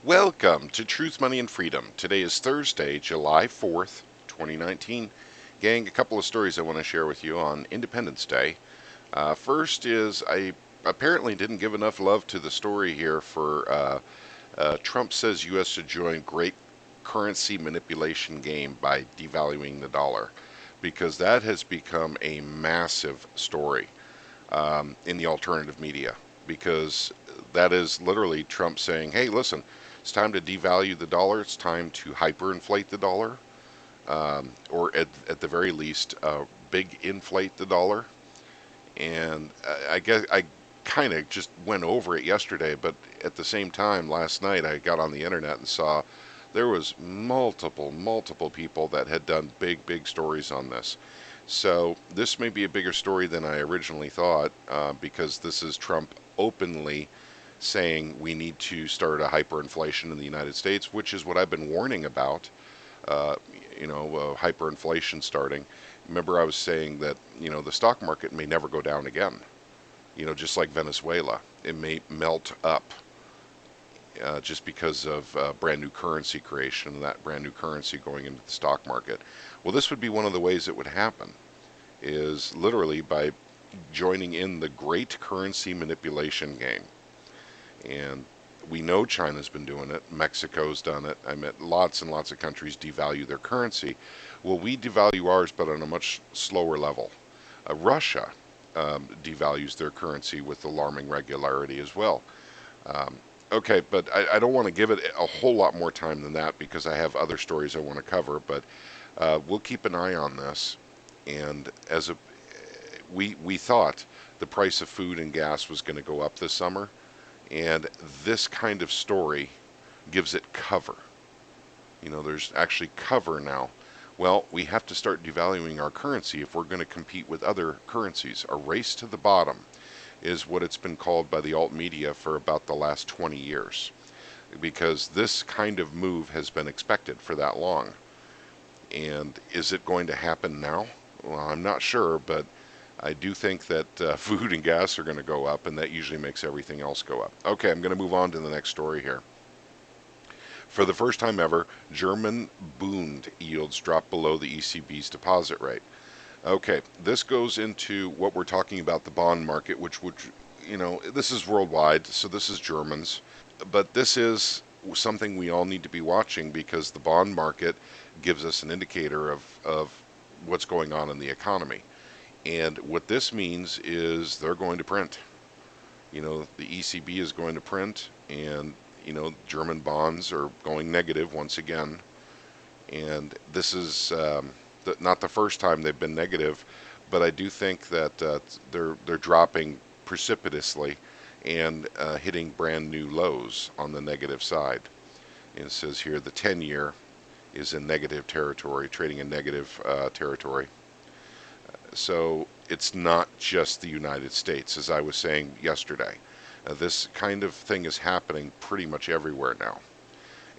Welcome to Truth, Money, and Freedom. Today is Thursday, July 4th, 2019. Gang, a couple of stories I want to share with you on Independence Day. First is I apparently didn't give enough love to the story here for Trump says U.S. should join great currency manipulation game by devaluing the dollar, because that has become a massive story in the alternative media, because that is literally Trump saying, hey, listen, it's time to devalue the dollar. It's time to hyperinflate the dollar, or at the very least, big inflate the dollar. And I guess I kind of just went over it yesterday, but at the same time, last night I got on the internet and saw there was multiple people that had done big stories on this. So this may be a bigger story than I originally thought, because this is Trump openly saying we need to start a hyperinflation in the United States, which is what I've been warning about. Uh, hyperinflation starting. Remember, I was saying that the stock market may never go down again. Just like Venezuela, it may melt up just because of brand new currency creation and that brand new currency going into the stock market. Well, this would be one of the ways it would happen, is literally by joining in the great currency manipulation game. And we know China's been doing it. Mexico's done it. I mean, lots and lots of countries devalue their currency. Well, we devalue ours, but on a much slower level. Russia devalues their currency with alarming regularity as well. Um, okay, but I don't want to give it a whole lot more time than that, because I have other stories I want to cover. But we'll keep an eye on this. And we thought the price of food and gas was going to go up this summer, and this kind of story gives it cover. There's actually cover now. Well, we have to start devaluing our currency if we're going to compete with other currencies. A race to the bottom is what it's been called by the alt media for about the last 20 years, because this kind of move has been expected for that long. And is it going to happen now? Well, I'm not sure, but I do think that food and gas are going to go up, and that usually makes everything else go up. Okay, I'm going to move on to the next story here. For the first time ever, German Bund yields drop below the ECB's deposit rate. Okay, this goes into what we're talking about, the bond market, which this is worldwide, so this is Germans. But this is something we all need to be watching, because the bond market gives us an indicator of what's going on in the economy. And what this means is they're going to print. The ECB is going to print, and German bonds are going negative once again. And this is not the first time they've been negative, but I do think that they're dropping precipitously and hitting brand new lows on the negative side. And it says here the 10-year is in negative territory, trading in negative territory. So it's not just the United States, as I was saying yesterday. This kind of thing is happening pretty much everywhere now.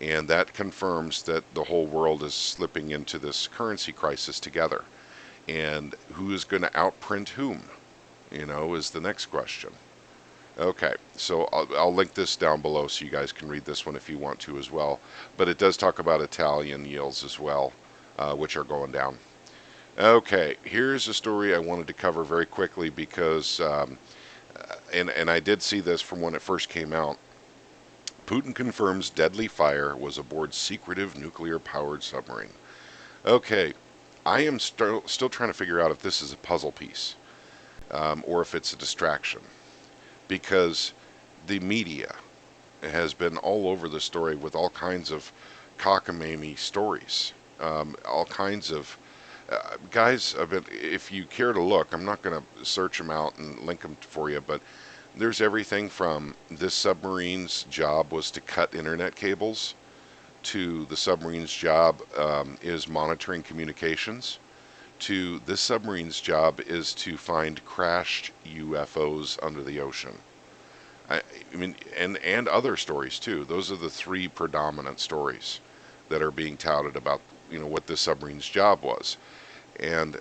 And that confirms that the whole world is slipping into this currency crisis together. And who is going to outprint whom, is the next question. Okay, so I'll link this down below so you guys can read this one if you want to as well. But it does talk about Italian yields as well, which are going down. Okay, here's a story I wanted to cover very quickly, because, and I did see this from when it first came out. Putin confirms deadly fire was aboard secretive nuclear-powered submarine. Okay, I am still trying to figure out if this is a puzzle piece, or if it's a distraction, because the media has been all over the story with all kinds of cockamamie stories, all kinds of guys. If you care to look, I'm not going to search them out and link them for you, but there's everything from this submarine's job was to cut internet cables, to the submarine's job is monitoring communications, to this submarine's job is to find crashed UFOs under the ocean. I mean, and other stories too. Those are the three predominant stories that are being touted about, what this submarine's job was. And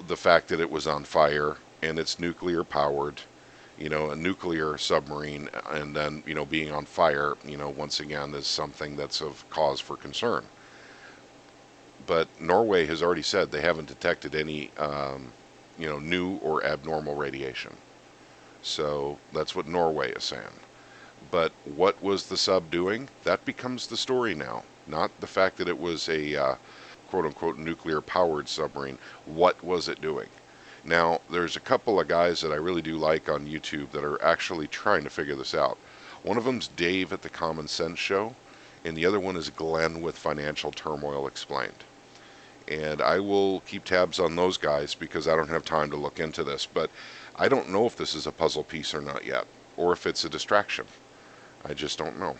the fact that it was on fire and it's nuclear powered, A nuclear submarine and then, being on fire, once again is something that's of cause for concern. But Norway has already said they haven't detected any, new or abnormal radiation. So that's what Norway is saying. But what was the sub doing? That becomes the story now, not the fact that it was a quote unquote nuclear powered submarine. What was it doing? Now, there's a couple of guys that I really do like on YouTube that are actually trying to figure this out. One of them's Dave at the Common Sense Show, and the other one is Glenn with Financial Turmoil Explained. And I will keep tabs on those guys because I don't have time to look into this. But I don't know if this is a puzzle piece or not yet, or if it's a distraction. I just don't know.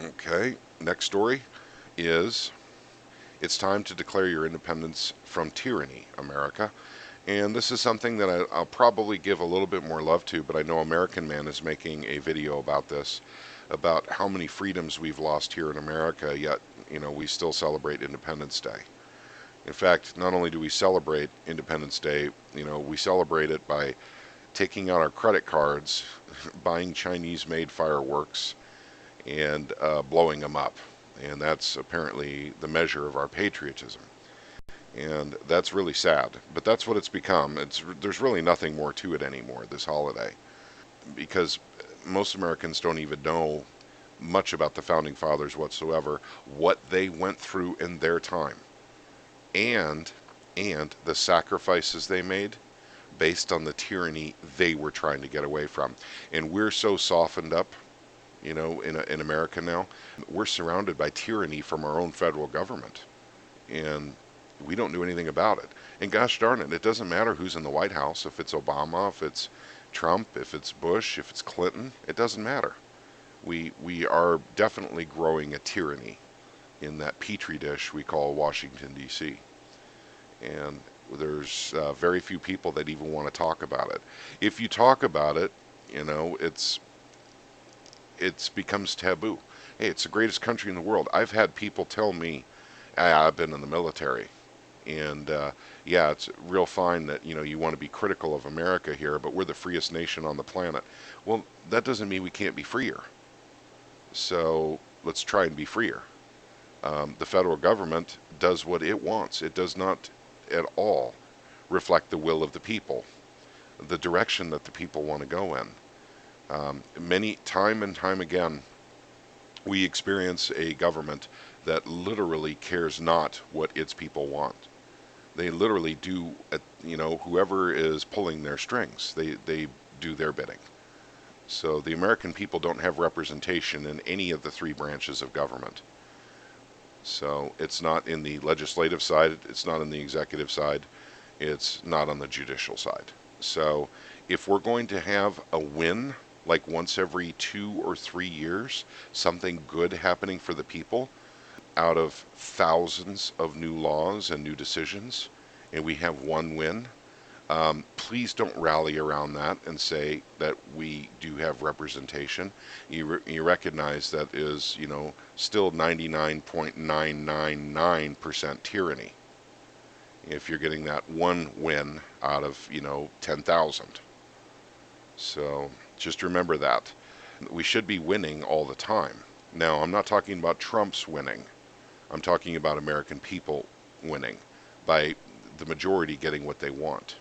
Okay, next story is it's time to declare your independence from tyranny, America. And this is something that I'll probably give a little bit more love to, but I know American Man is making a video about this, about how many freedoms we've lost here in America, yet, we still celebrate Independence Day. In fact, not only do we celebrate Independence Day, we celebrate it by taking out our credit cards, buying Chinese-made fireworks, and blowing them up. And that's apparently the measure of our patriotism. And that's really sad. But that's what it's become. There's really nothing more to it anymore, this holiday. Because most Americans don't even know much about the Founding Fathers whatsoever, what they went through in their time. And the sacrifices they made based on the tyranny they were trying to get away from. And we're so softened up, in America now. We're surrounded by tyranny from our own federal government. And we don't do anything about it. And gosh darn it, it doesn't matter who's in the White House, if it's Obama, if it's Trump, if it's Bush, if it's Clinton, it doesn't matter. We are definitely growing a tyranny in that petri dish we call Washington, D.C. And there's very few people that even want to talk about it. If you talk about it, it becomes taboo. Hey, it's the greatest country in the world. I've had people tell me, I've been in the military, and yeah, it's real fine that you want to be critical of America here, but we're the freest nation on the planet. Well, that doesn't mean we can't be freer. So let's try and be freer. The federal government does what it wants. It does not at all reflect the will of the people, the direction that the people want to go in. Many time and time again, we experience a government that literally cares not what its people want. They literally do, whoever is pulling their strings, they do their bidding. So the American people don't have representation in any of the three branches of government. So it's not in the legislative side, it's not in the executive side, it's not on the judicial side. So if we're going to have a win, like once every 2 or 3 years, something good happening for the people out of thousands of new laws and new decisions, and we have one win, please don't rally around that and say that we do have representation. You recognize that is, still 99.999% tyranny if you're getting that one win out of, 10,000. So just remember that. We should be winning all the time. Now, I'm not talking about Trump's winning. I'm talking about American people winning by the majority getting what they want.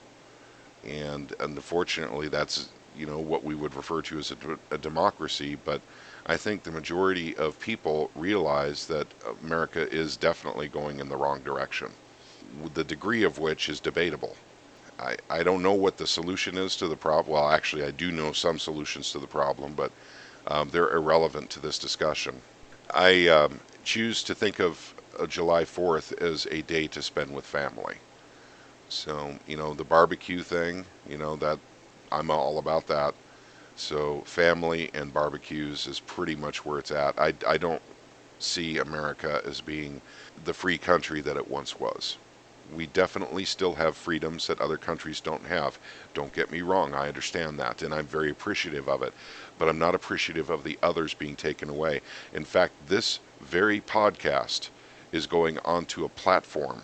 And unfortunately, that's, what we would refer to as a democracy. But I think the majority of people realize that America is definitely going in the wrong direction, the degree of which is debatable. I don't know what the solution is to the problem. Well, actually, I do know some solutions to the problem, but they're irrelevant to this discussion. I choose to think of July 4th as a day to spend with family. So, the barbecue thing, that I'm all about that. So, family and barbecues is pretty much where it's at. I don't see America as being the free country that it once was. We definitely still have freedoms that other countries don't have. Don't get me wrong, I understand that, and I'm very appreciative of it. But I'm not appreciative of the others being taken away. In fact, this very podcast is going onto a platform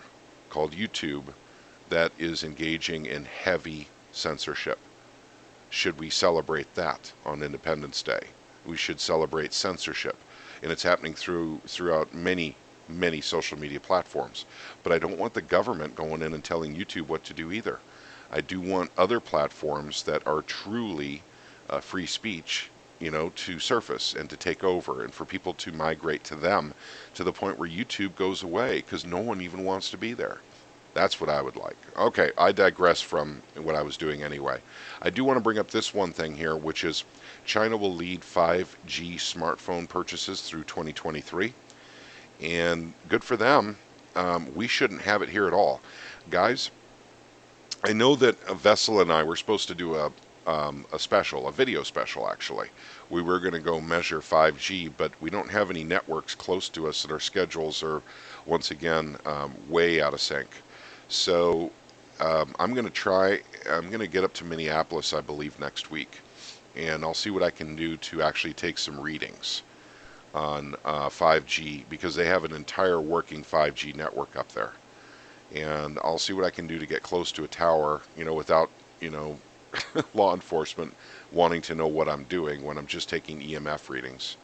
called YouTube that is engaging in heavy censorship. should we celebrate that on Independence Day? We should celebrate censorship, and it's happening throughout many social media platforms. But I don't want the government going in and telling YouTube what to do either. I do want other platforms that are truly free speech, to surface and to take over, and for people to migrate to them to the point where YouTube goes away because no one even wants to be there. That's what I would like. Okay, I digress from what I was doing anyway. I do want to bring up this one thing here, which is China will lead 5G smartphone purchases through 2023, and good for them. We shouldn't have it here at all. Guys, I know that Vessel and I were supposed to do a video special actually. We were going to go measure 5G, but we don't have any networks close to us, and our schedules are once again way out of sync. So I'm going to try. I'm going to get up to Minneapolis, I believe, next week, and I'll see what I can do to actually take some readings on 5G because they have an entire working 5G network up there, and I'll see what I can do to get close to a tower, without, law enforcement wanting to know what I'm doing when I'm just taking EMF readings,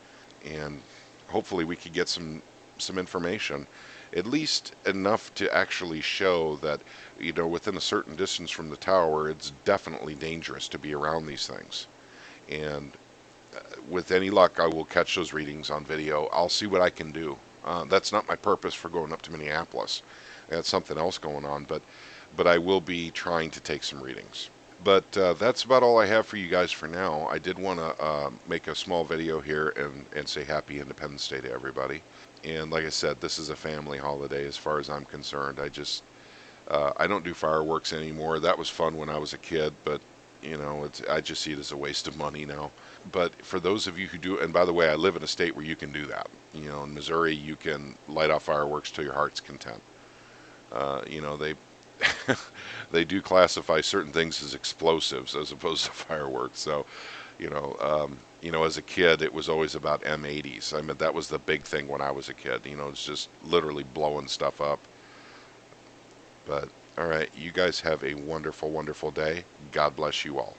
and hopefully we could get some information, at least enough to actually show that, within a certain distance from the tower, it's definitely dangerous to be around these things. And with any luck, I will catch those readings on video. I'll see what I can do. That's not my purpose for going up to Minneapolis. That's something else going on, but I will be trying to take some readings. But that's about all I have for you guys for now. I did want to make a small video here and say Happy Independence Day to everybody. And like I said, this is a family holiday as far as I'm concerned. I don't do fireworks anymore. That was fun when I was a kid, but I just see it as a waste of money now. But for those of you who do, and by the way, I live in a state where you can do that. In Missouri, you can light off fireworks to your heart's content. They they do classify certain things as explosives as opposed to fireworks. So, as a kid, it was always about M80s. I mean, that was the big thing when I was a kid. It's just literally blowing stuff up. But all right, you guys have a wonderful, wonderful day. God bless you all.